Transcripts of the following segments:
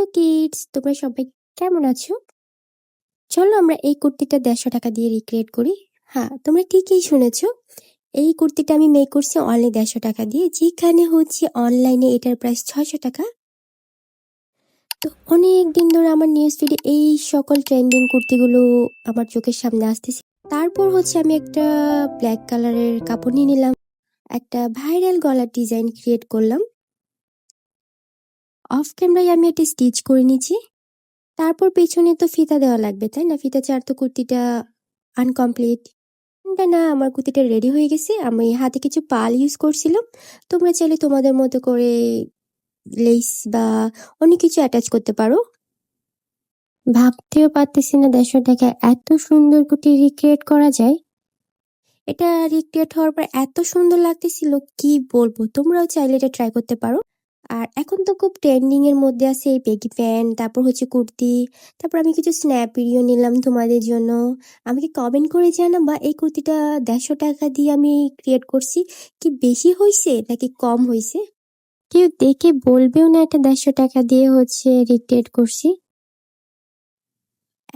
Hello kids, তোমরা সবাই কেমন আছো? চলো আমরা এই কুর্তিটা 150 টাকা দিয়ে রিক্রিয়েট করি। হ্যাঁ, তোমরা ঠিকই শুনেছো। এই কুর্তিটা আমি মেক করছি অনলি 150 টাকা দিয়ে, যেখানে হচ্ছে অনলাইনে এটার প্রাইস 600 টাকা। তো অনেক দিন ধরে আমার নিউজ ফিডে এই সকল ট্রেন্ডিং কুর্তিগুলো আমার চোখের সামনে আসতেছে। তারপর হচ্ছে আমি একটা ব্ল্যাক কালারের কাপড় নিয়ে নিলাম, একটা ভাইরাল গলার ডিজাইন ক্রিয়েট করলাম। অফ ক্যামেরায় আমি এটা স্টিচ করে নিয়েছি। তারপর পেছনে তো ফিতা দেওয়া লাগবে, তাই না? ফিতা ছাড়া তো কুর্তিটা আনকমপ্লিট। না, আমার কুর্তিটা রেডি হয়ে গেছে। আমি হাতে কিছু পাল ইউজ করছিলাম। তোমরা চাইলে তোমাদের মতো করে লেস বা অনেক কিছু অ্যাটাচ করতে পারো। ভাবতেও পারতেছি না 150 টাকায় এত সুন্দর কুর্তি রিক্রিয়েট করা যায়। এটা রিক্রিয়েট হওয়ার পর এত সুন্দর লাগতেছিল, কি বলবো। তোমরাও চাইলে এটা ট্রাই করতে পারো। আর এখন তো খুব ট্রেন্ডিং এর মধ্যে আছে এই বেগি প্যান্ট, তারপর হচ্ছে কুর্তি। তারপর আমি কিছু স্ন্যাপ ভিডিও নিলাম তোমাদের জন্য। আমাকে কমেন্ট করে জানাবা এই কুর্তিটা 150 টাকা দিয়ে আমি ক্রিয়েট করছি কি বেশি হয়েছে নাকি কম হয়েছে। কেউ দেখে বলবেও না এটা 150 টাকা দিয়ে হচ্ছে রিক্রিয়েট করছি।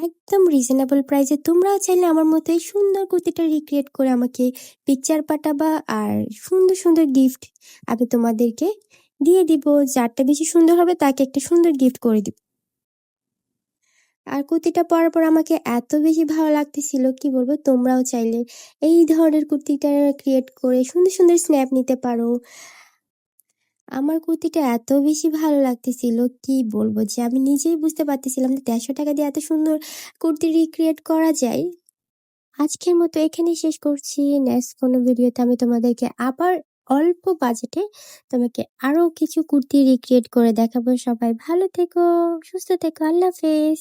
একদম রিজনেবল প্রাইসে তোমরাও চাইলে আমার মতো এই সুন্দর কুর্তিটা রিক্রিয়েট করে আমাকে পিকচার পাঠাবা। আর সুন্দর সুন্দর গিফট আমি তোমাদেরকে দিয়ে দিব। যারটা বেশি সুন্দর হবে তাকে একটা সুন্দর গিফট করে দিব। আর কুর্তিটা পরার পর আমাকে এত বেশি ভালো লাগতেছিল, কি বলবো। তোমরাও চাইলে এই ধরনের কুর্তিটা ক্রিয়েট করে সুন্দর সুন্দর স্ন্যাপ নিতে পারো। আমার কুর্তিটা এত বেশি ভালো লাগতেছিল, কি বলবো, যে আমি নিজেই বুঝতে পারতেছিলাম যে 150 টাকা দিয়ে এত সুন্দর কুর্তি রিক্রিয়েট করা যায়। আজকের মতো এখানেই শেষ করছি। নেক্সট কোনো ভিডিওতে আমি তোমাদেরকে আবার অল্প বাজেটে তোমাকে আরো কিছু কুর্তি রিক্রিয়েট করে দেখাবো। সবাই ভালো থেকো, সুস্থ থেকো, আল্লাহ হাফেজ।